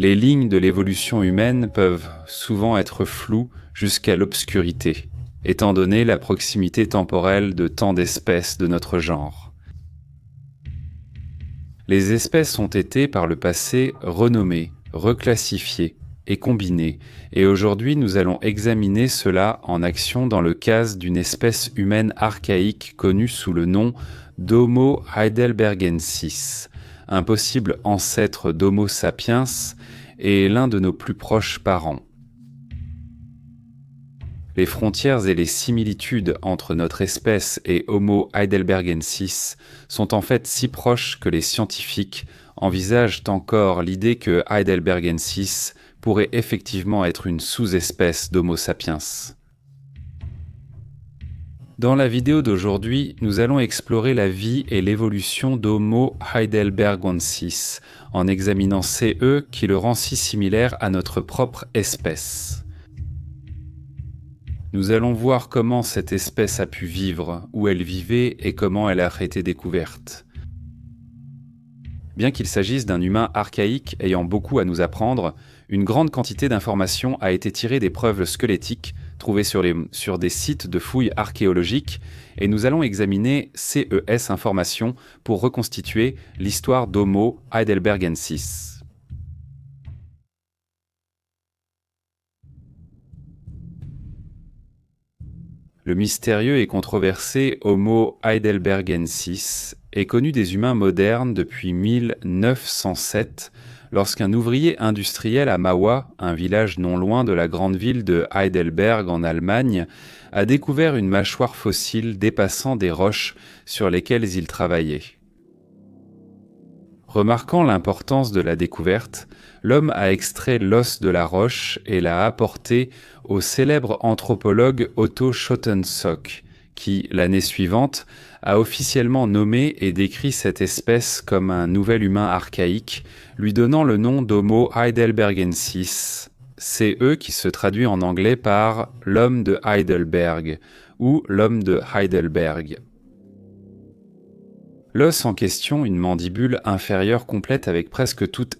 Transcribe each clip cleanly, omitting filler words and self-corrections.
Les lignes de l'évolution humaine peuvent souvent être floues jusqu'à l'obscurité, étant donné la proximité temporelle de tant d'espèces de notre genre. Les espèces ont été, par le passé, renommées, reclassifiées et combinées, et aujourd'hui nous allons examiner cela en action dans le cas d'une espèce humaine archaïque connue sous le nom d'Homo heidelbergensis, un possible ancêtre d'Homo sapiens et l'un de nos plus proches parents. Les frontières et les similitudes entre notre espèce et Homo heidelbergensis sont en fait si proches que les scientifiques envisagent encore l'idée que heidelbergensis pourrait effectivement être une sous-espèce d'Homo sapiens. Dans la vidéo d'aujourd'hui, nous allons explorer la vie et l'évolution d'Homo heidelbergensis en examinant CE qui le rend si similaire à notre propre espèce. Nous allons voir comment cette espèce a pu vivre, où elle vivait et comment elle a été découverte. Bien qu'il s'agisse d'un humain archaïque ayant beaucoup à nous apprendre, une grande quantité d'informations a été tirée des preuves squelettiques trouvées sur des sites de fouilles archéologiques et nous allons examiner CES informations pour reconstituer l'histoire d'Homo heidelbergensis. Le mystérieux et controversé Homo heidelbergensis est connu des humains modernes depuis 1907, lorsqu'un ouvrier industriel à Mauá, un village non loin de la grande ville de Heidelberg en Allemagne, a découvert une mâchoire fossile dépassant des roches sur lesquelles il travaillait. Remarquant l'importance de la découverte, l'homme a extrait l'os de la roche et l'a apporté au célèbre anthropologue Otto Schottensock, qui, l'année suivante, a officiellement nommé et décrit cette espèce comme un nouvel humain archaïque, lui donnant le nom d'Homo heidelbergensis, CE qui se traduit en anglais par « l'homme de Heidelberg » ou « l'homme de Heidelberg ». L'os en question, une mandibule inférieure complète avec presque toute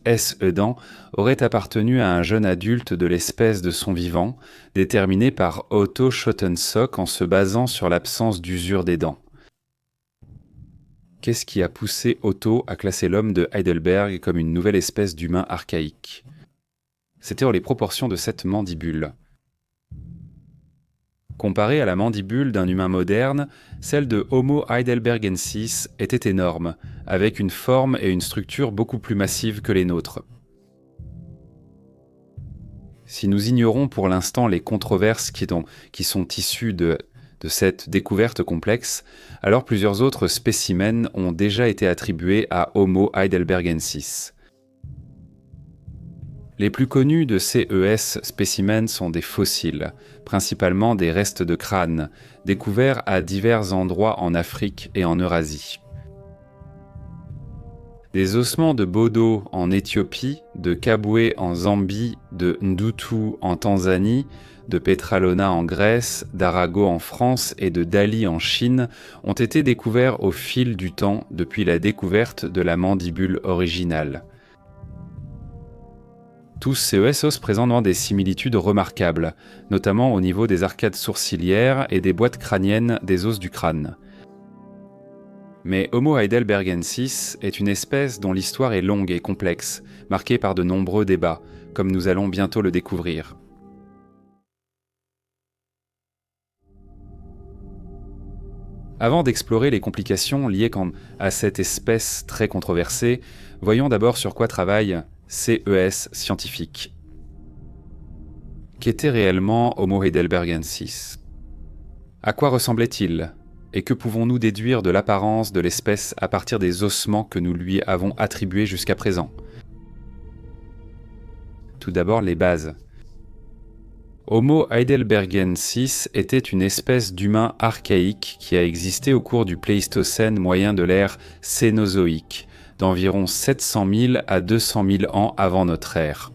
dents, aurait appartenu à un jeune adulte de l'espèce de son vivant, déterminé par Otto Schottensock en se basant sur l'absence d'usure des dents. Qu'est-ce qui a poussé Otto à classer l'homme de Heidelberg comme une nouvelle espèce d'humain archaïque? C'était les proportions de cette mandibule. Comparée à la mandibule d'un humain moderne, celle de Homo heidelbergensis était énorme, avec une forme et une structure beaucoup plus massives que les nôtres. Si nous ignorons pour l'instant les controverses qui sont issues de cette découverte complexe, alors plusieurs autres spécimens ont déjà été attribués à Homo heidelbergensis. Les plus connus de CES spécimens sont des fossiles, principalement des restes de crâne, découverts à divers endroits en Afrique et en Eurasie. Des ossements de Bodo en Éthiopie, de Kabwe en Zambie, de Ndutu en Tanzanie, de Petralona en Grèce, d'Arago en France et de Dali en Chine ont été découverts au fil du temps depuis la découverte de la mandibule originale. Tous ces os présentent des similitudes remarquables, notamment au niveau des arcades sourcilières et des boîtes crâniennes des os du crâne. Mais Homo heidelbergensis est une espèce dont l'histoire est longue et complexe, marquée par de nombreux débats, comme nous allons bientôt le découvrir. Avant d'explorer les complications liées à cette espèce très controversée, voyons d'abord sur quoi travaille CES scientifique. Qu'était réellement Homo heidelbergensis? À quoi ressemblait-il? Et que pouvons-nous déduire de l'apparence de l'espèce à partir des ossements que nous lui avons attribués jusqu'à présent? Tout d'abord, les bases. Homo heidelbergensis était une espèce d'humain archaïque qui a existé au cours du Pléistocène moyen de l'ère Cénozoïque, d'environ 700 000 à 200 000 ans avant notre ère.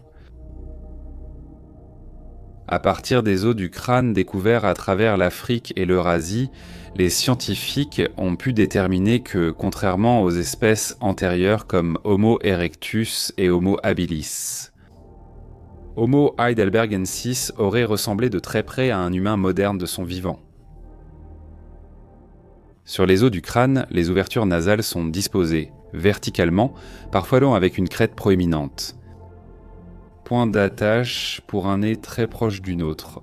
À partir des os du crâne découverts à travers l'Afrique et l'Eurasie, les scientifiques ont pu déterminer que, contrairement aux espèces antérieures comme Homo erectus et Homo habilis, Homo heidelbergensis aurait ressemblé de très près à un humain moderne de son vivant. Sur les os du crâne, les ouvertures nasales sont disposées verticalement, parfois long avec une crête proéminente. Point d'attache pour un nez très proche du nôtre.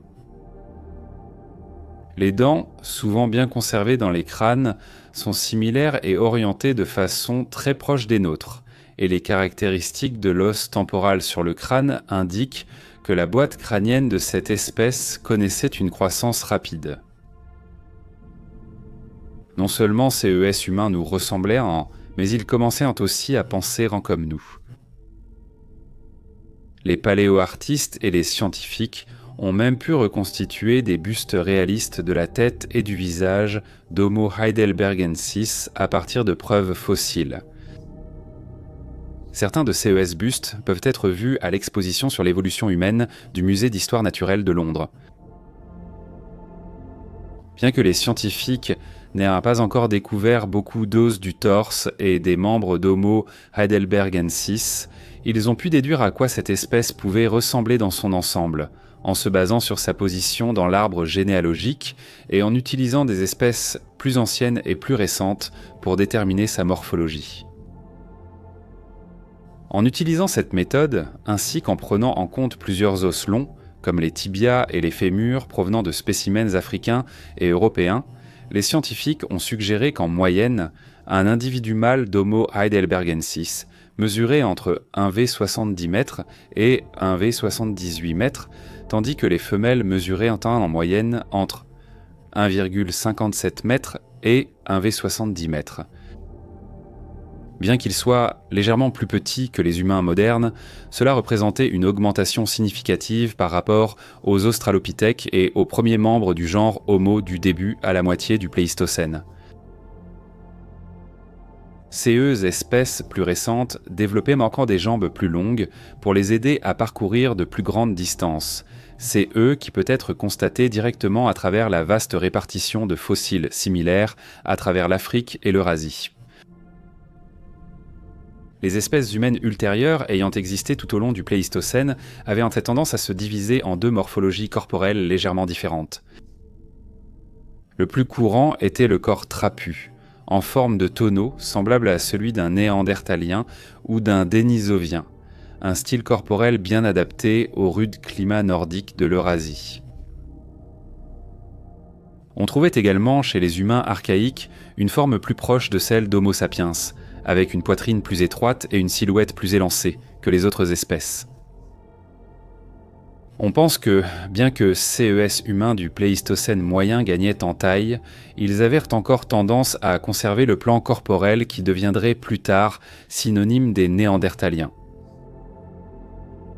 Les dents, souvent bien conservées dans les crânes, sont similaires et orientées de façon très proche des nôtres, et les caractéristiques de l'os temporal sur le crâne indiquent que la boîte crânienne de cette espèce connaissait une croissance rapide. Non seulement ces ES humains nous ressemblaient, mais ils commençaient aussi à penser comme nous. Les paléoartistes et les scientifiques ont même pu reconstituer des bustes réalistes de la tête et du visage d'Homo heidelbergensis à partir de preuves fossiles. Certains de ces ES bustes peuvent être vus à l'exposition sur l'évolution humaine du Musée d'histoire naturelle de Londres. Bien que les scientifiques n'aient pas encore découvert beaucoup d'os du torse et des membres d'Homo heidelbergensis, ils ont pu déduire à quoi cette espèce pouvait ressembler dans son ensemble, en se basant sur sa position dans l'arbre généalogique et en utilisant des espèces plus anciennes et plus récentes pour déterminer sa morphologie. En utilisant cette méthode, ainsi qu'en prenant en compte plusieurs os longs, comme les tibias et les fémurs provenant de spécimens africains et européens, les scientifiques ont suggéré qu'en moyenne, un individu mâle d'Homo heidelbergensis mesurait entre 1,70 m et 1,78 m, tandis que les femelles mesuraient en moyenne entre 1,57 m et 1,70 m. Bien qu'ils soient légèrement plus petits que les humains modernes, cela représentait une augmentation significative par rapport aux australopithèques et aux premiers membres du genre Homo du début à la moitié du Pléistocène. Ces espèces plus récentes développaient encore des jambes plus longues pour les aider à parcourir de plus grandes distances. C'est eux qui peut être constaté directement à travers la vaste répartition de fossiles similaires à travers l'Afrique et l'Eurasie. Les espèces humaines ultérieures ayant existé tout au long du Pléistocène avaient tendance à se diviser en deux morphologies corporelles légèrement différentes. Le plus courant était le corps trapu, en forme de tonneau semblable à celui d'un néandertalien ou d'un dénisovien, un style corporel bien adapté au rude climat nordique de l'Eurasie. On trouvait également chez les humains archaïques une forme plus proche de celle d'Homo sapiens, avec une poitrine plus étroite et une silhouette plus élancée que les autres espèces. On pense que, bien que ces humains du Pléistocène moyen gagnaient en taille, ils avaient encore tendance à conserver le plan corporel qui deviendrait plus tard synonyme des Néandertaliens.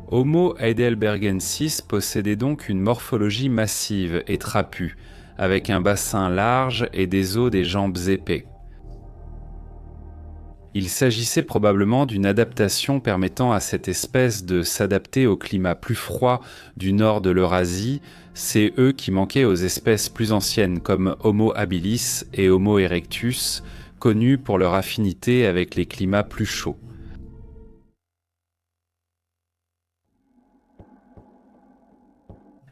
Homo heidelbergensis possédait donc une morphologie massive et trapue, avec un bassin large et des os des jambes épais. Il s'agissait probablement d'une adaptation permettant à cette espèce de s'adapter au climat plus froid du nord de l'Eurasie, c'est eux qui manquaient aux espèces plus anciennes comme Homo habilis et Homo erectus, connus pour leur affinité avec les climats plus chauds.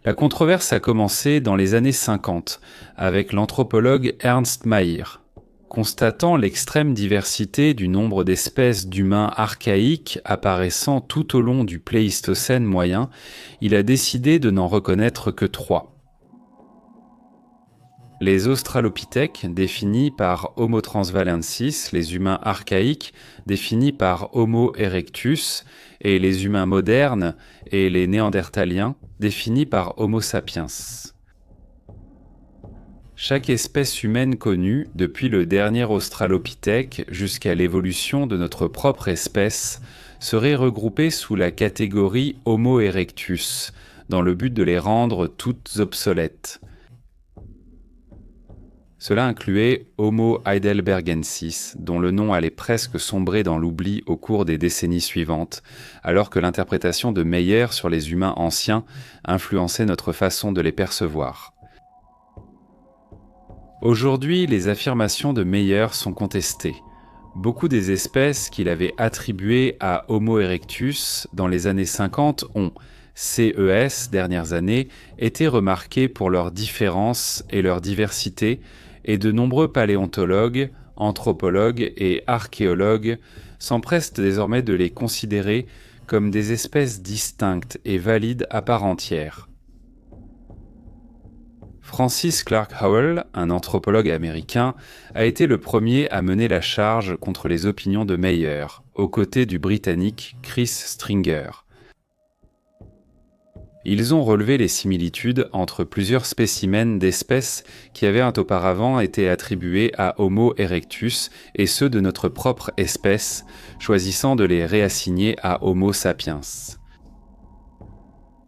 La controverse a commencé dans les années 50 avec l'anthropologue Ernst Mayr. Constatant l'extrême diversité du nombre d'espèces d'humains archaïques apparaissant tout au long du Pléistocène moyen, il a décidé de n'en reconnaître que 3. Les australopithèques, définis par Homo transvalensis, les humains archaïques, définis par Homo erectus, et les humains modernes et les néandertaliens, définis par Homo sapiens. Chaque espèce humaine connue, depuis le dernier australopithèque jusqu'à l'évolution de notre propre espèce, serait regroupée sous la catégorie Homo erectus, dans le but de les rendre toutes obsolètes. Cela incluait Homo heidelbergensis, dont le nom allait presque sombrer dans l'oubli au cours des décennies suivantes, alors que l'interprétation de Mayr sur les humains anciens influençait notre façon de les percevoir. Aujourd'hui, les affirmations de Mayr sont contestées. Beaucoup des espèces qu'il avait attribuées à Homo erectus dans les années 50 ont CES dernières années étaient remarqués pour leurs différences et leur diversité, et de nombreux paléontologues, anthropologues et archéologues s'empressent désormais de les considérer comme des espèces distinctes et valides à part entière. Francis Clark Howell, un anthropologue américain, a été le premier à mener la charge contre les opinions de Meyer, aux côtés du Britannique Chris Stringer. Ils ont relevé les similitudes entre plusieurs spécimens d'espèces qui avaient auparavant été attribués à Homo erectus et ceux de notre propre espèce, choisissant de les réassigner à Homo sapiens.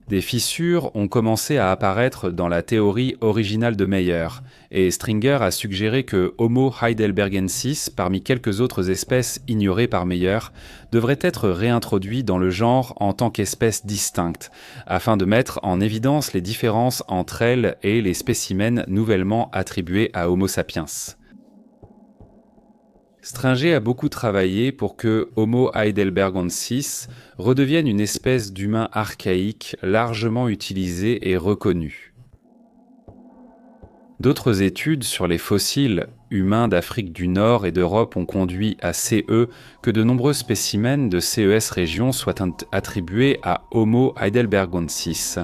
Des fissures ont commencé à apparaître dans la théorie originale de Meyer, et Stringer a suggéré que Homo heidelbergensis, parmi quelques autres espèces ignorées par Meyer, devrait être réintroduit dans le genre en tant qu'espèce distincte, afin de mettre en évidence les différences entre elles et les spécimens nouvellement attribués à Homo sapiens. Stringer a beaucoup travaillé pour que Homo heidelbergensis redevienne une espèce d'humain archaïque largement utilisée et reconnue. D'autres études sur les fossiles humains d'Afrique du Nord et d'Europe ont conduit à CE que de nombreux spécimens de CES région soient attribués à Homo heidelbergensis,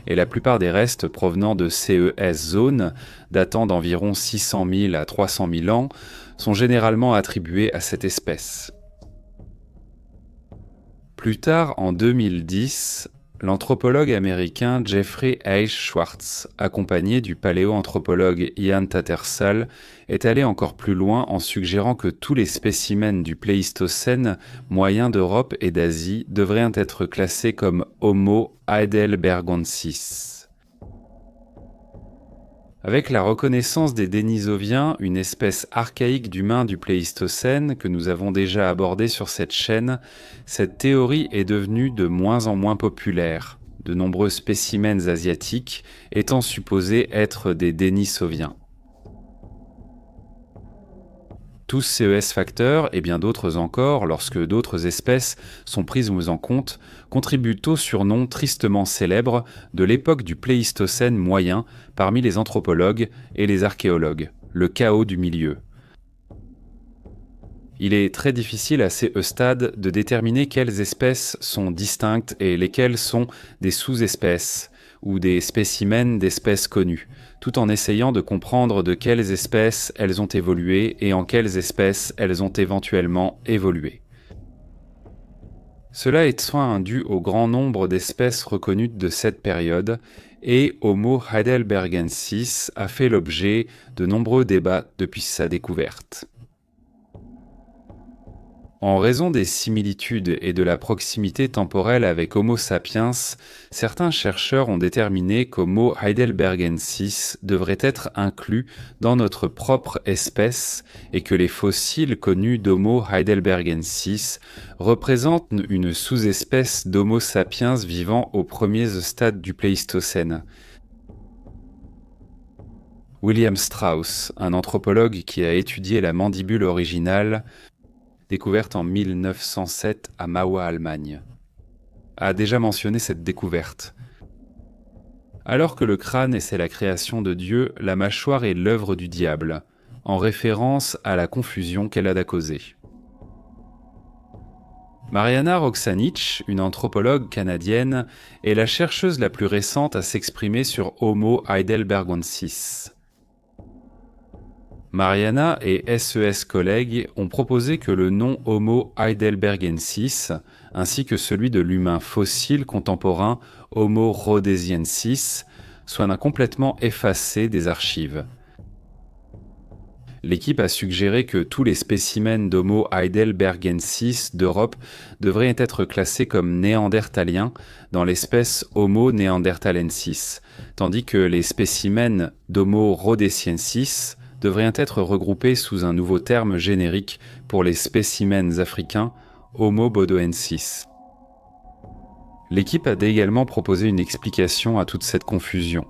et la plupart des restes provenant de CES zone, datant d'environ 600 000 à 300 000 ans, sont généralement attribués à cette espèce. Plus tard, en 2010, l'anthropologue américain Jeffrey H. Schwartz, accompagné du paléoanthropologue Ian Tattersall, est allé encore plus loin en suggérant que tous les spécimens du Pléistocène moyen d'Europe et d'Asie devraient être classés comme Homo heidelbergensis. Avec la reconnaissance des Denisoviens, une espèce archaïque d'humains du Pléistocène que nous avons déjà abordée sur cette chaîne, cette théorie est devenue de moins en moins populaire, de nombreux spécimens asiatiques étant supposés être des Denisoviens. Tous CES facteurs, et bien d'autres encore, lorsque d'autres espèces sont prises en compte, contribuent au surnom tristement célèbre de l'époque du Pléistocène moyen parmi les anthropologues et les archéologues, le chaos du milieu. Il est très difficile à ces stades de déterminer quelles espèces sont distinctes et lesquelles sont des sous-espèces ou des spécimens d'espèces connues, tout en essayant de comprendre de quelles espèces elles ont évolué et en quelles espèces elles ont éventuellement évolué. Cela est soit dû au grand nombre d'espèces reconnues de cette période, et Homo heidelbergensis a fait l'objet de nombreux débats depuis sa découverte. En raison des similitudes et de la proximité temporelle avec Homo sapiens, certains chercheurs ont déterminé qu'Homo heidelbergensis devrait être inclus dans notre propre espèce et que les fossiles connus d'Homo heidelbergensis représentent une sous-espèce d'Homo sapiens vivant aux premiers stades du Pléistocène. William Strauss, un anthropologue qui a étudié la mandibule originale, découverte en 1907 à Mahwah, Allemagne, a déjà mentionné cette découverte. Alors que le crâne c'est la création de Dieu, la mâchoire est l'œuvre du diable, en référence à la confusion qu'elle a causée. Mariana Roxanich, une anthropologue canadienne, est la chercheuse la plus récente à s'exprimer sur Homo heidelbergensis. Mariana et SES collègues ont proposé que le nom Homo heidelbergensis, ainsi que celui de l'humain fossile contemporain Homo rhodesiensis, soient complètement effacés des archives. L'équipe a suggéré que tous les spécimens d'Homo heidelbergensis d'Europe devraient être classés comme néandertaliens dans l'espèce Homo neanderthalensis, tandis que les spécimens d'Homo rhodesiensis devraient être regroupés sous un nouveau terme générique pour les spécimens africains, Homo bodoensis. L'équipe a également proposé une explication à toute cette confusion.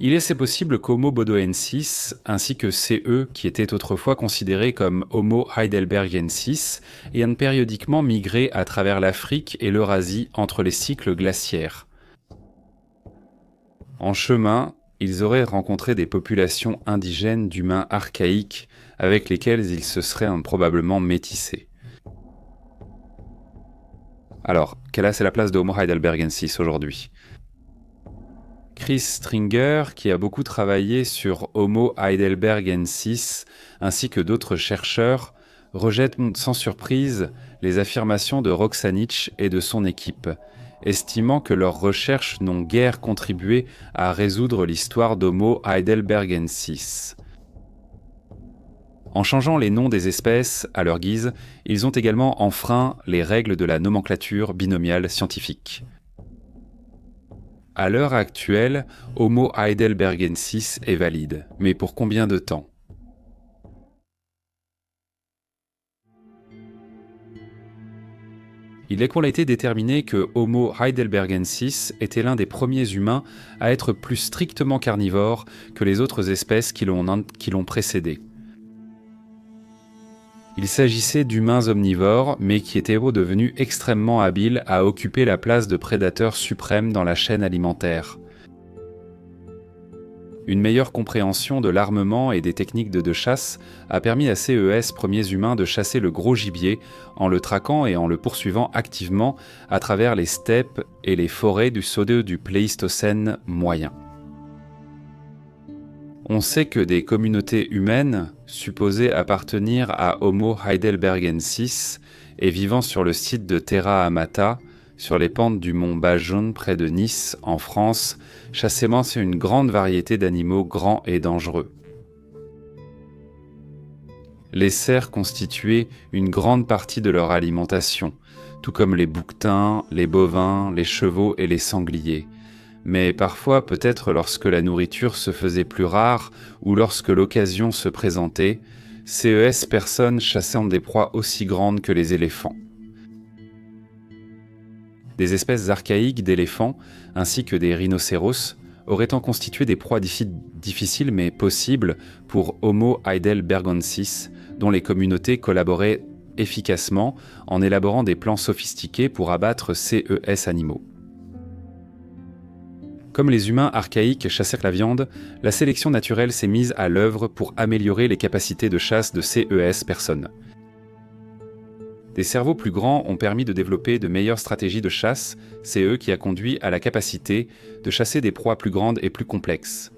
Il est assez possible qu'Homo bodoensis, ainsi que CE, qui étaient autrefois considérés comme Homo heidelbergensis, aient périodiquement migré à travers l'Afrique et l'Eurasie entre les cycles glaciaires. En chemin, ils auraient rencontré des populations indigènes d'humains archaïques avec lesquels ils se seraient probablement métissés. Alors, quelle est la place de Homo heidelbergensis aujourd'hui ? Chris Stringer, qui a beaucoup travaillé sur Homo heidelbergensis, ainsi que d'autres chercheurs, rejette sans surprise les affirmations de Roxanich et de son équipe, estimant que leurs recherches n'ont guère contribué à résoudre l'histoire d'Homo heidelbergensis. En changeant les noms des espèces à leur guise, ils ont également enfreint les règles de la nomenclature binomiale scientifique. À l'heure actuelle, Homo heidelbergensis est valide, mais pour combien de temps ? Il a été déterminé que Homo heidelbergensis était l'un des premiers humains à être plus strictement carnivore que les autres espèces qui l'ont précédé. Il s'agissait d'humains omnivores, mais qui étaient devenus extrêmement habiles à occuper la place de prédateurs suprêmes dans la chaîne alimentaire. Une meilleure compréhension de l'armement et des techniques de chasse a permis à CES, premiers humains, de chasser le gros gibier en le traquant et en le poursuivant activement à travers les steppes et les forêts du Pléistocène moyen. On sait que des communautés humaines, supposées appartenir à Homo heidelbergensis et vivant sur le site de Terra Amata, sur les pentes du mont Bajon près de Nice, en France, chassaient une grande variété d'animaux grands et dangereux. Les cerfs constituaient une grande partie de leur alimentation, tout comme les bouquetins, les bovins, les chevaux et les sangliers. Mais parfois, peut-être lorsque la nourriture se faisait plus rare ou lorsque l'occasion se présentait, CES personnes chassant des proies aussi grandes que les éléphants. Des espèces archaïques d'éléphants, ainsi que des rhinocéros, auraient en constitué des proies difficiles mais possibles pour Homo heidelbergensis, dont les communautés collaboraient efficacement en élaborant des plans sophistiqués pour abattre CES animaux. Comme les humains archaïques chassèrent la viande, la sélection naturelle s'est mise à l'œuvre pour améliorer les capacités de chasse de CES personnes. Des cerveaux plus grands ont permis de développer de meilleures stratégies de chasse, CE qui a conduit à la capacité de chasser des proies plus grandes et plus complexes.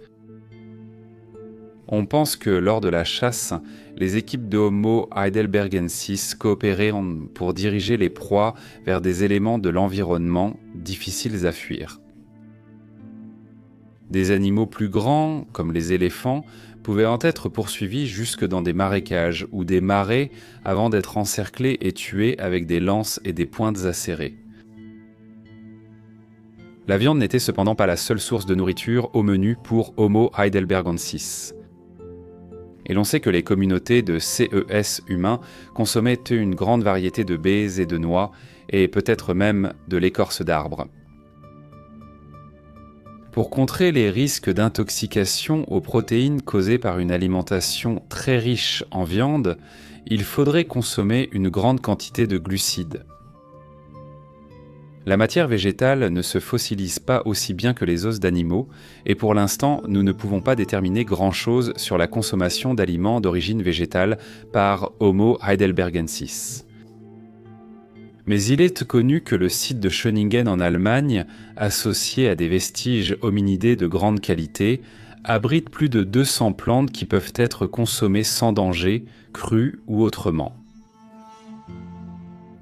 On pense que lors de la chasse, les équipes de Homo heidelbergensis coopéraient pour diriger les proies vers des éléments de l'environnement difficiles à fuir. Des animaux plus grands, comme les éléphants, pouvaient en être poursuivis jusque dans des marécages ou des marais avant d'être encerclés et tués avec des lances et des pointes acérées. La viande n'était cependant pas la seule source de nourriture au menu pour Homo heidelbergensis. Et l'on sait que les communautés de CES humains consommaient une grande variété de baies et de noix, et peut-être même de l'écorce d'arbres. Pour contrer les risques d'intoxication aux protéines causées par une alimentation très riche en viande, il faudrait consommer une grande quantité de glucides. La matière végétale ne se fossilise pas aussi bien que les os d'animaux, et pour l'instant, nous ne pouvons pas déterminer grand-chose sur la consommation d'aliments d'origine végétale par Homo heidelbergensis. Mais il est connu que le site de Schöningen en Allemagne, associé à des vestiges hominidés de grande qualité, abrite plus de 200 plantes qui peuvent être consommées sans danger, crues ou autrement.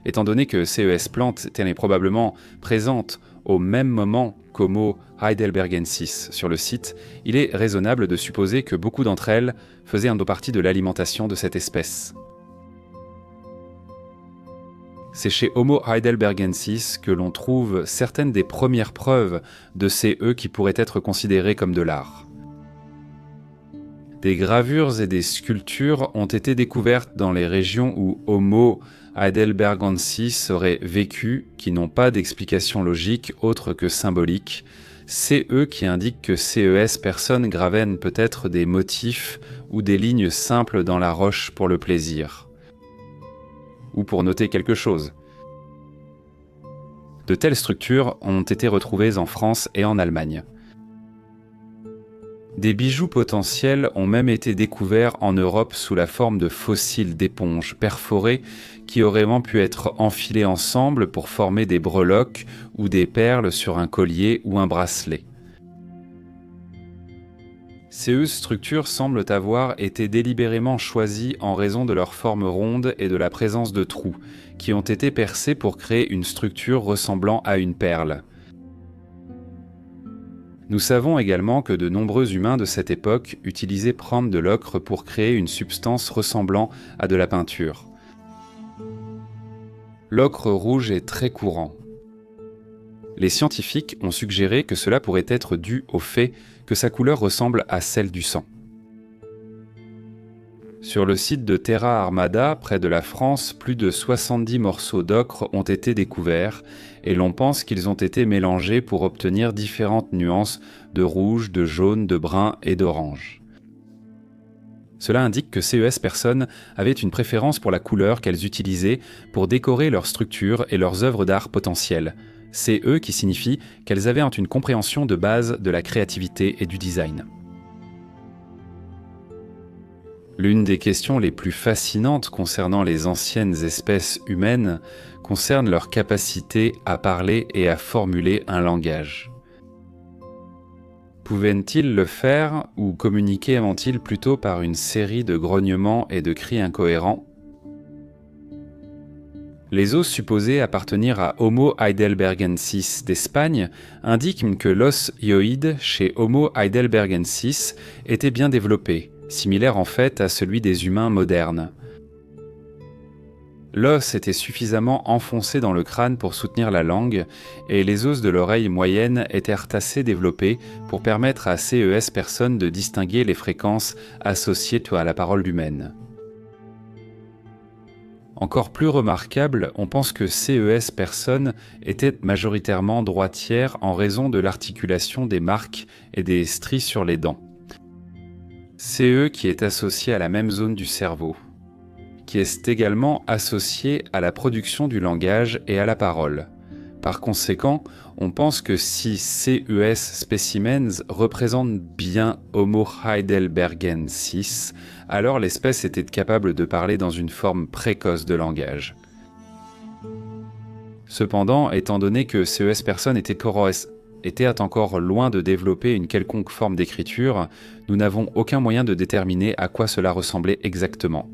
Étant donné que CES plantes étaient probablement présentes au même moment qu'Homo heidelbergensis sur le site, il est raisonnable de supposer que beaucoup d'entre elles faisaient partie de l'alimentation de cette espèce. C'est chez Homo heidelbergensis que l'on trouve certaines des premières preuves de CE qui pourraient être considérées comme de l'art. Des gravures et des sculptures ont été découvertes dans les régions où Homo heidelbergensis aurait vécu, qui n'ont pas d'explication logique autre que symbolique. CE qui indique que CES personne gravène peut-être des motifs ou des lignes simples dans la roche pour le plaisir. Ou pour noter quelque chose. De telles structures ont été retrouvées en France et en Allemagne. Des bijoux potentiels ont même été découverts en Europe sous la forme de fossiles d'éponges perforées qui auraient pu être enfilés ensemble pour former des breloques ou des perles sur un collier ou un bracelet. Ces structures semblent avoir été délibérément choisies en raison de leur forme ronde et de la présence de trous, qui ont été percés pour créer une structure ressemblant à une perle. Nous savons également que de nombreux humains de cette époque utilisaient prendre de l'ocre pour créer une substance ressemblant à de la peinture. L'ocre rouge est très courant. Les scientifiques ont suggéré que cela pourrait être dû au fait que sa couleur ressemble à celle du sang. Sur le site de Terra Armada, près de la France, plus de 70 morceaux d'ocre ont été découverts et l'on pense qu'ils ont été mélangés pour obtenir différentes nuances de rouge, de jaune, de brun et d'orange. Cela indique que CES personnes avaient une préférence pour la couleur qu'elles utilisaient pour décorer leurs structures et leurs œuvres d'art potentielles. CE qui signifie qu'elles avaient une compréhension de base de la créativité et du design. L'une des questions les plus fascinantes concernant les anciennes espèces humaines concerne leur capacité à parler et à formuler un langage. Pouvaient-ils le faire ou communiquaient-ils plutôt par une série de grognements et de cris incohérents ? Les os supposés appartenir à Homo heidelbergensis d'Espagne indiquent que l'os hyoïde chez Homo heidelbergensis était bien développé, similaire en fait à celui des humains modernes. L'os était suffisamment enfoncé dans le crâne pour soutenir la langue et les os de l'oreille moyenne étaient assez développés pour permettre à CES personnes de distinguer les fréquences associées à la parole humaine. Encore plus remarquable, on pense que CES personnes étaient majoritairement droitières en raison de l'articulation des marques et des stries sur les dents. CE qui est associé à la même zone du cerveau, qui est également associé à la production du langage et à la parole. Par conséquent, on pense que si CES specimens représentent bien Homo heidelbergensis, alors l'espèce était capable de parler dans une forme précoce de langage. Cependant, étant donné que CES personnes étaient encore loin de développer une quelconque forme d'écriture, nous n'avons aucun moyen de déterminer à quoi cela ressemblait exactement.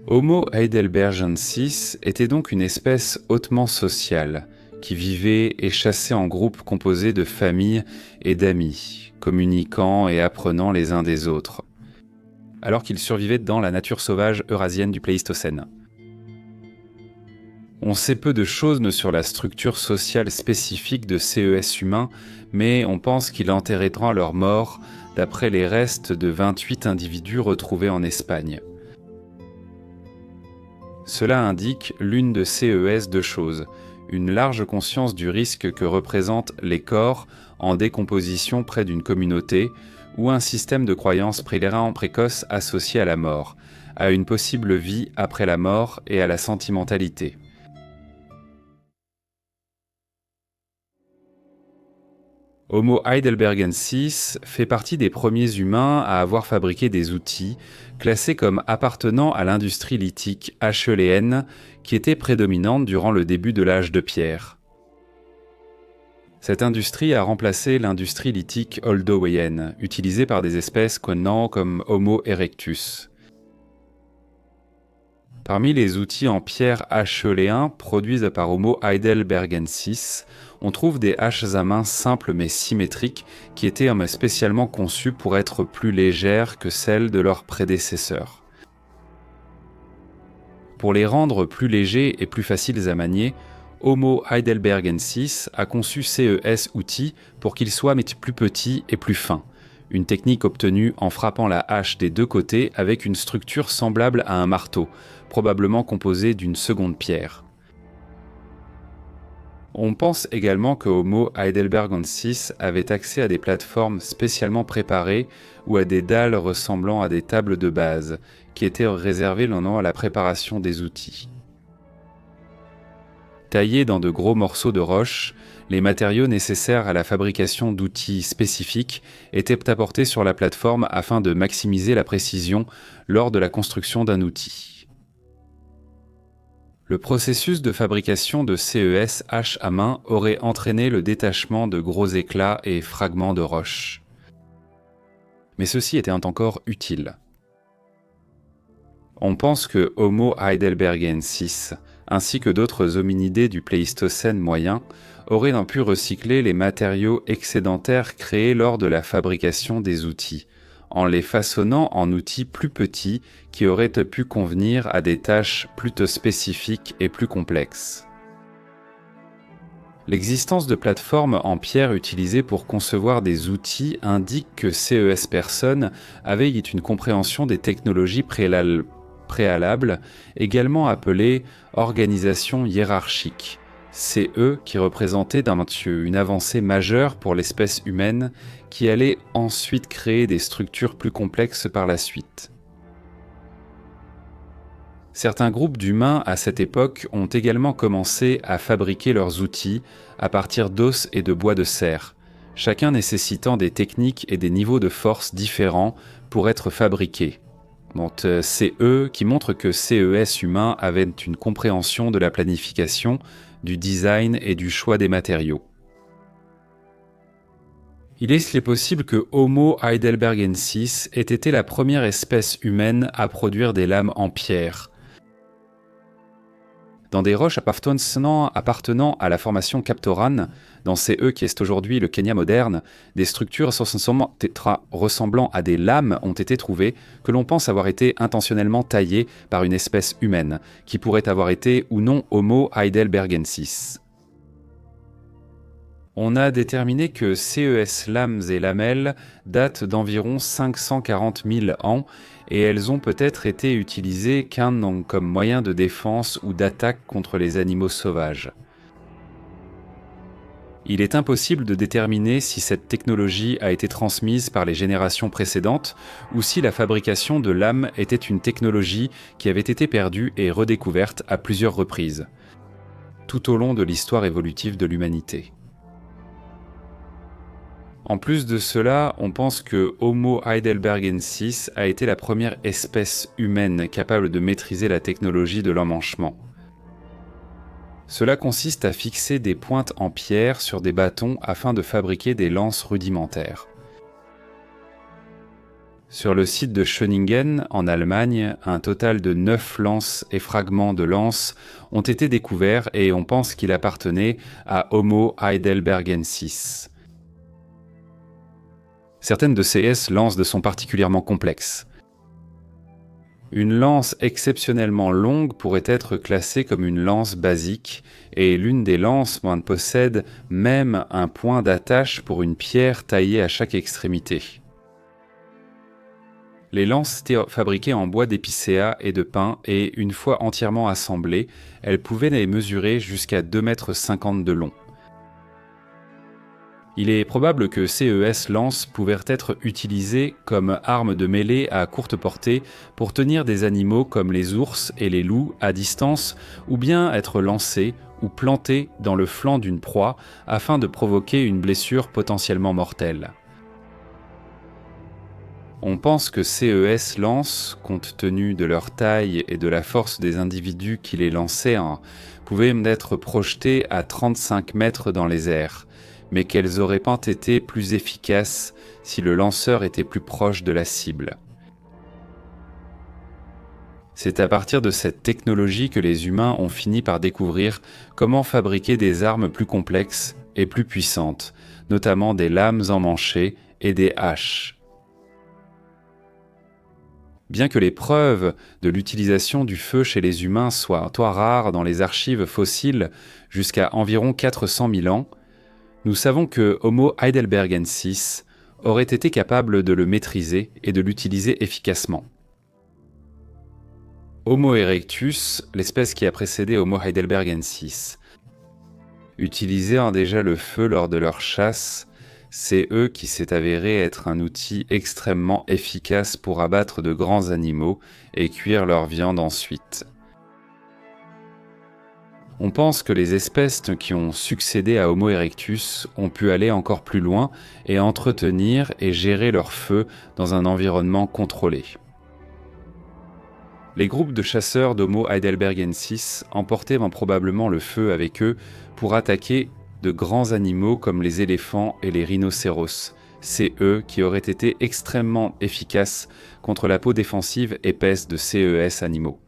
Homo heidelbergensis était donc une espèce hautement sociale, qui vivait et chassait en groupes composés de familles et d'amis, communiquant et apprenant les uns des autres, alors qu'ils survivaient dans la nature sauvage eurasienne du Pléistocène. On sait peu de choses sur la structure sociale spécifique de CES humains, mais on pense qu'ils enterreront à leur mort d'après les restes de 28 individus retrouvés en Espagne. Cela indique l'une de CES deux choses, une large conscience du risque que représentent les corps en décomposition près d'une communauté ou un système de croyances précoce associé à la mort, à une possible vie après la mort et à la sentimentalité. Homo heidelbergensis fait partie des premiers humains à avoir fabriqué des outils classés comme appartenant à l'industrie lithique acheuléenne qui était prédominante durant le début de l'âge de pierre. Cette industrie a remplacé l'industrie lithique oldowayenne, utilisée par des espèces connant comme Homo erectus. Parmi les outils en pierre acheuléens produits par Homo heidelbergensis, on trouve des haches à main simples mais symétriques qui étaient spécialement conçues pour être plus légères que celles de leurs prédécesseurs. Pour les rendre plus légers et plus faciles à manier, Homo heidelbergensis a conçu CES outils pour qu'ils soient plus petits et plus fins, une technique obtenue en frappant la hache des deux côtés avec une structure semblable à un marteau, probablement composée d'une seconde pierre. On pense également que Homo heidelbergensis avait accès à des plateformes spécialement préparées ou à des dalles ressemblant à des tables de base, qui étaient réservées à la préparation des outils. Taillés dans de gros morceaux de roche, les matériaux nécessaires à la fabrication d'outils spécifiques étaient apportés sur la plateforme afin de maximiser la précision lors de la construction d'un outil. Le processus de fabrication de CES hache à main aurait entraîné le détachement de gros éclats et fragments de roche. Mais ceci était encore utile. On pense que Homo heidelbergensis, ainsi que d'autres hominidés du Pléistocène moyen, auraient pu recycler les matériaux excédentaires créés lors de la fabrication des outils, en les façonnant en outils plus petits qui auraient pu convenir à des tâches plutôt spécifiques et plus complexes. L'existence de plateformes en pierre utilisées pour concevoir des outils indique que CES personnes avaient une compréhension des technologies préalables, également appelées organisation hiérarchique, CE qui représentait une avancée majeure pour l'espèce humaine qui allait ensuite créer des structures plus complexes par la suite. Certains groupes d'humains à cette époque ont également commencé à fabriquer leurs outils à partir d'os et de bois de cerf, chacun nécessitant des techniques et des niveaux de force différents pour être fabriqués. CE qui montre que CES humain avait une compréhension de la planification, du design et du choix des matériaux. Il est possible que Homo heidelbergensis ait été la première espèce humaine à produire des lames en pierre. Dans des roches appartenant à la formation Captoran, dans CE qui est aujourd'hui le Kenya moderne, des structures ressemblant à des lames ont été trouvées que l'on pense avoir été intentionnellement taillées par une espèce humaine, qui pourrait avoir été ou non Homo heidelbergensis. On a déterminé que CES lames et lamelles datent d'environ 540 000 ans et elles ont peut-être été utilisées comme moyen de défense ou d'attaque contre les animaux sauvages. Il est impossible de déterminer si cette technologie a été transmise par les générations précédentes ou si la fabrication de lames était une technologie qui avait été perdue et redécouverte à plusieurs reprises, tout au long de l'histoire évolutive de l'humanité. En plus de cela, on pense que Homo heidelbergensis a été la première espèce humaine capable de maîtriser la technologie de l'emmanchement. Cela consiste à fixer des pointes en pierre sur des bâtons afin de fabriquer des lances rudimentaires. Sur le site de Schöningen, en Allemagne, un total de 9 lances et fragments de lances ont été découverts et on pense qu'il appartenait à Homo heidelbergensis. Certaines de ces lances sont particulièrement complexes. Une lance exceptionnellement longue pourrait être classée comme une lance basique, et l'une des lances possède même un point d'attache pour une pierre taillée à chaque extrémité. Les lances étaient fabriquées en bois d'épicéa et de pin, et une fois entièrement assemblées, elles pouvaient les mesurer jusqu'à 2,50 m de long. Il est probable que CES lances pouvaient être utilisées comme armes de mêlée à courte portée pour tenir des animaux comme les ours et les loups à distance ou bien être lancées ou plantées dans le flanc d'une proie afin de provoquer une blessure potentiellement mortelle. On pense que CES lances, compte tenu de leur taille et de la force des individus qui les lançaient, pouvaient être projetées à 35 mètres dans les airs, mais qu'elles auraient pas été plus efficaces si le lanceur était plus proche de la cible. C'est à partir de cette technologie que les humains ont fini par découvrir comment fabriquer des armes plus complexes et plus puissantes, notamment des lames emmanchées et des haches. Bien que les preuves de l'utilisation du feu chez les humains soient rares dans les archives fossiles jusqu'à environ 400 000 ans, nous savons que Homo heidelbergensis aurait été capable de le maîtriser et de l'utiliser efficacement. Homo erectus, l'espèce qui a précédé Homo heidelbergensis, Utilisant déjà le feu lors de leur chasse, c'est eux qui s'est avéré être un outil extrêmement efficace pour abattre de grands animaux et cuire leur viande ensuite. On pense que les espèces qui ont succédé à Homo erectus ont pu aller encore plus loin et entretenir et gérer leur feu dans un environnement contrôlé. Les groupes de chasseurs d'Homo heidelbergensis emportaient probablement le feu avec eux pour attaquer de grands animaux comme les éléphants et les rhinocéros. C'est eux qui auraient été extrêmement efficaces contre la peau défensive épaisse de ces animaux.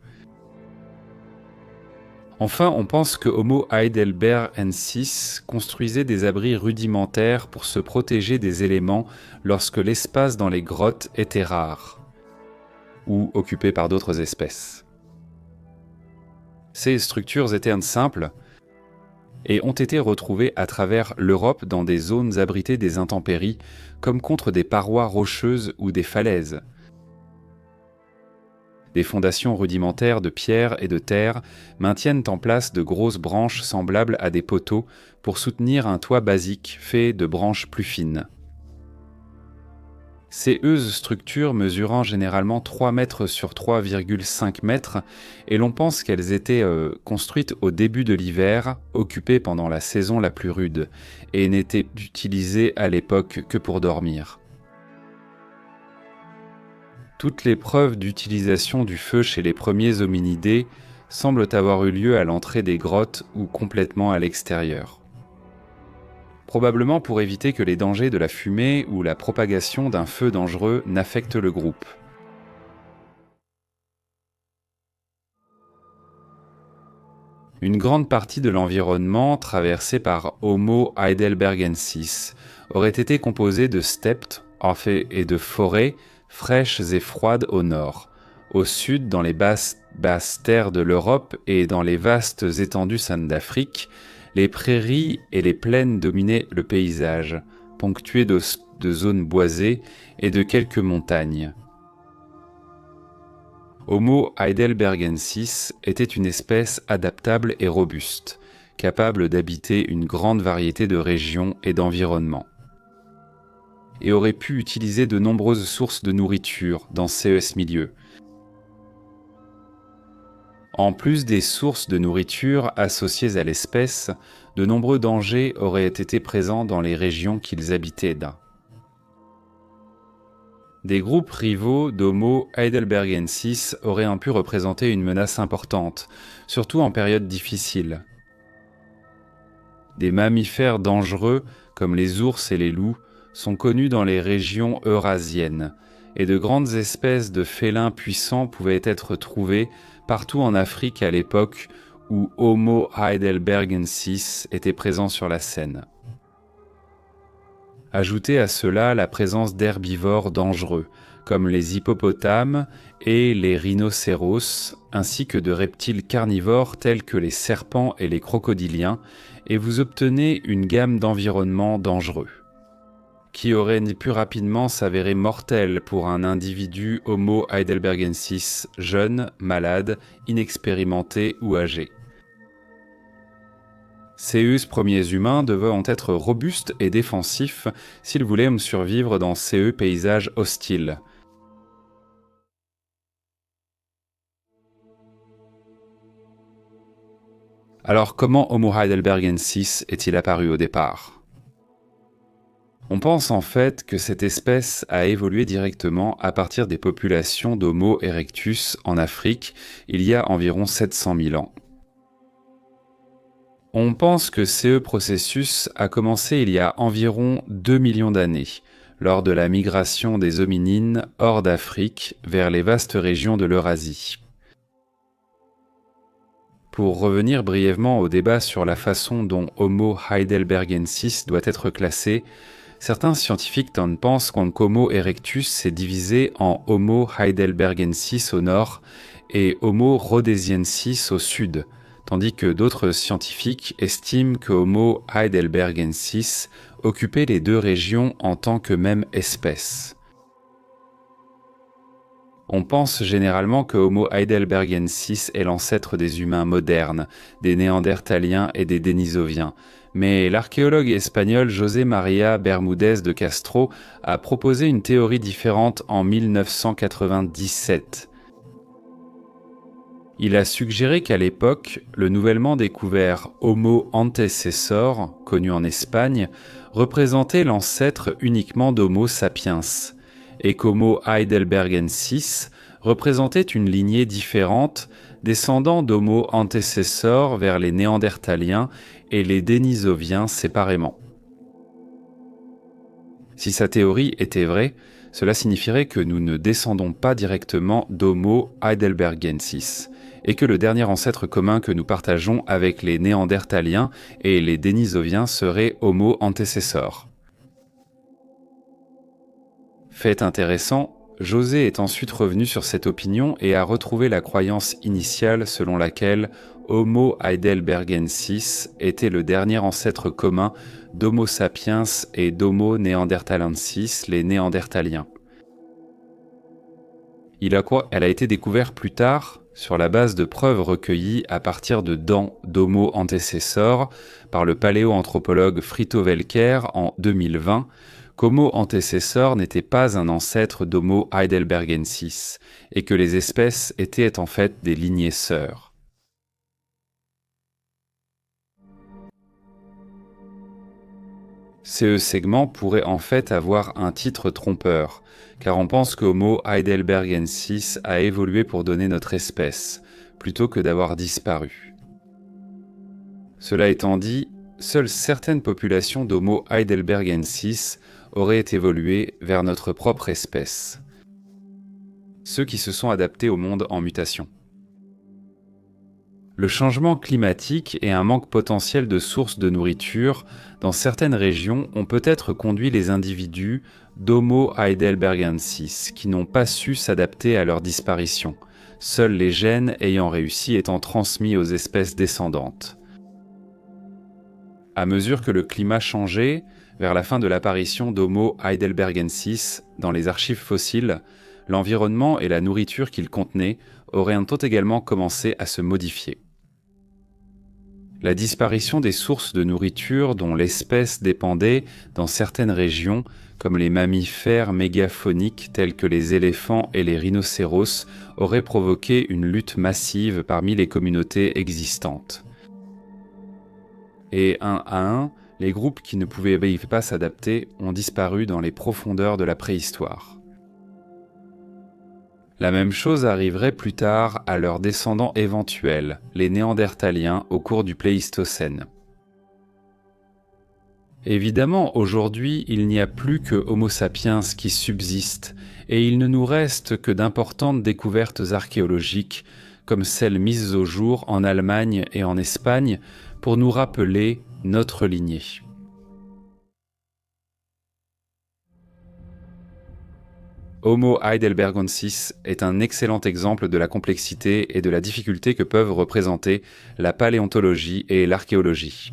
Enfin, on pense que Homo heidelbergensis construisait des abris rudimentaires pour se protéger des éléments lorsque l'espace dans les grottes était rare ou occupé par d'autres espèces. Ces structures étaient simples et ont été retrouvées à travers l'Europe dans des zones abritées des intempéries, comme contre des parois rocheuses ou des falaises. Des fondations rudimentaires de pierre et de terre maintiennent en place de grosses branches semblables à des poteaux pour soutenir un toit basique fait de branches plus fines. Ces structures mesurant généralement 3 mètres sur 3,5 mètres, et l'on pense qu'elles étaient construites au début de l'hiver, occupées pendant la saison la plus rude, et n'étaient utilisées à l'époque que pour dormir. Toutes les preuves d'utilisation du feu chez les premiers hominidés semblent avoir eu lieu à l'entrée des grottes ou complètement à l'extérieur. Probablement pour éviter que les dangers de la fumée ou la propagation d'un feu dangereux n'affectent le groupe. Une grande partie de l'environnement traversé par Homo heidelbergensis aurait été composée de steppes et de forêts fraîches et froides au nord. Au sud, dans les basses terres de l'Europe et dans les vastes étendues d'Afrique, les prairies et les plaines dominaient le paysage, ponctuées de zones boisées et de quelques montagnes. Homo heidelbergensis était une espèce adaptable et robuste, capable d'habiter une grande variété de régions et d'environnements, et aurait pu utiliser de nombreuses sources de nourriture dans ces milieux. En plus des sources de nourriture associées à l'espèce, de nombreux dangers auraient été présents dans les régions qu'ils habitaient. Des groupes rivaux d'Homo heidelbergensis auraient pu représenter une menace importante, surtout en période difficile. Des mammifères dangereux, comme les ours et les loups, sont connus dans les régions eurasiennes, et de grandes espèces de félins puissants pouvaient être trouvées partout en Afrique à l'époque où Homo heidelbergensis était présent sur la scène. Ajoutez à cela la présence d'herbivores dangereux, comme les hippopotames et les rhinocéros, ainsi que de reptiles carnivores tels que les serpents et les crocodiliens, et vous obtenez une gamme d'environnements dangereux, qui aurait pu rapidement s'avérer mortel pour un individu Homo heidelbergensis jeune, malade, inexpérimenté ou âgé. Ces premiers humains devaient être robustes et défensifs s'ils voulaient survivre dans ces paysages hostiles. Alors comment Homo heidelbergensis est-il apparu au départ ? On pense en fait que cette espèce a évolué directement à partir des populations d'Homo erectus en Afrique il y a environ 700 000 ans. On pense que ce processus a commencé il y a environ 2 millions d'années, lors de la migration des hominines hors d'Afrique vers les vastes régions de l'Eurasie. Pour revenir brièvement au débat sur la façon dont Homo heidelbergensis doit être classé, certains scientifiques pensent qu'Homo erectus s'est divisé en Homo heidelbergensis au nord et Homo rhodesiensis au sud, tandis que d'autres scientifiques estiment que Homo heidelbergensis occupait les deux régions en tant que même espèce. On pense généralement que Homo heidelbergensis est l'ancêtre des humains modernes, des néandertaliens et des dénisoviens, Mais l'archéologue espagnol José María Bermúdez de Castro a proposé une théorie différente en 1997. Il a suggéré qu'à l'époque, le nouvellement découvert Homo antecessor, connu en Espagne, représentait l'ancêtre uniquement d'Homo sapiens, et qu'Homo heidelbergensis représentait une lignée différente descendant d'Homo antecessor vers les Néandertaliens et les Denisoviens séparément. Si sa théorie était vraie, cela signifierait que nous ne descendons pas directement d'Homo heidelbergensis, et que le dernier ancêtre commun que nous partageons avec les Néandertaliens et les Denisoviens serait Homo antecessor. Fait intéressant, José est ensuite revenu sur cette opinion et a retrouvé la croyance initiale selon laquelle Homo heidelbergensis était le dernier ancêtre commun d'Homo sapiens et d'Homo neanderthalensis, les Néandertaliens. Elle a été découverte plus tard sur la base de preuves recueillies à partir de dents d'Homo antecessor par le paléoanthropologue Frito Welker en 2020, qu'Homo antecessor n'était pas un ancêtre d'Homo heidelbergensis et que les espèces étaient en fait des lignées sœurs. Ce segment pourrait en fait avoir un titre trompeur, car on pense que Homo heidelbergensis a évolué pour donner notre espèce, plutôt que d'avoir disparu. Cela étant dit, seules certaines populations d'Homo heidelbergensis auraient évolué vers notre propre espèce. Ceux qui se sont adaptés au monde en mutation. Le changement climatique et un manque potentiel de sources de nourriture dans certaines régions ont peut-être conduit les individus d'Homo heidelbergensis qui n'ont pas su s'adapter à leur disparition, seuls les gènes ayant réussi étant transmis aux espèces descendantes. À mesure que le climat changeait, vers la fin de l'apparition d'Homo heidelbergensis dans les archives fossiles, l'environnement et la nourriture qu'il contenait auraient également commencé à se modifier. La disparition des sources de nourriture dont l'espèce dépendait dans certaines régions, comme les mammifères mégaphoniques tels que les éléphants et les rhinocéros, aurait provoqué une lutte massive parmi les communautés existantes. Et un à un, les groupes qui ne pouvaient pas s'adapter ont disparu dans les profondeurs de la préhistoire. La même chose arriverait plus tard à leurs descendants éventuels, les Néandertaliens, au cours du Pléistocène. Évidemment, aujourd'hui, il n'y a plus que Homo sapiens qui subsiste, et il ne nous reste que d'importantes découvertes archéologiques, comme celles mises au jour en Allemagne et en Espagne, pour nous rappeler notre lignée. Homo heidelbergensis est un excellent exemple de la complexité et de la difficulté que peuvent représenter la paléontologie et l'archéologie.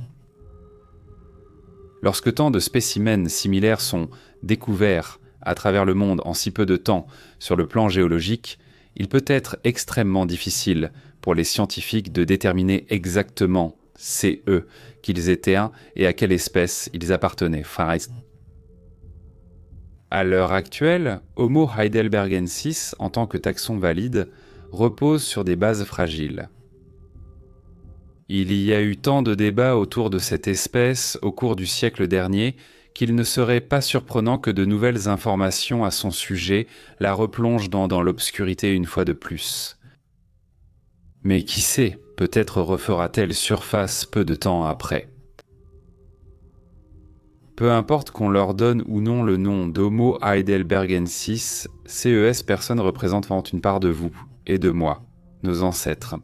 Lorsque tant de spécimens similaires sont découverts à travers le monde en si peu de temps sur le plan géologique, il peut être extrêmement difficile pour les scientifiques de déterminer exactement qu'ils étaient et à quelle espèce ils appartenaient. À l'heure actuelle, Homo heidelbergensis, en tant que taxon valide, repose sur des bases fragiles. Il y a eu tant de débats autour de cette espèce au cours du siècle dernier qu'il ne serait pas surprenant que de nouvelles informations à son sujet la replongent dans l'obscurité une fois de plus. Mais qui sait, peut-être refera-t-elle surface peu de temps après. Peu importe qu'on leur donne ou non le nom d'Homo heidelbergensis, CES personnes représentent une part de vous et de moi, nos ancêtres.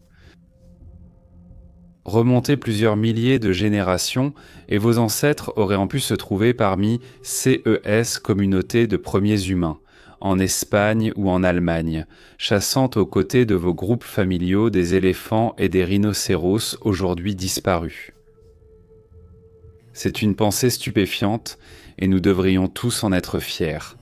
Remontez plusieurs milliers de générations et vos ancêtres auraient pu se trouver parmi CES, communautés de premiers humains, en Espagne ou en Allemagne, chassant aux côtés de vos groupes familiaux des éléphants et des rhinocéros aujourd'hui disparus. C'est une pensée stupéfiante et nous devrions tous en être fiers,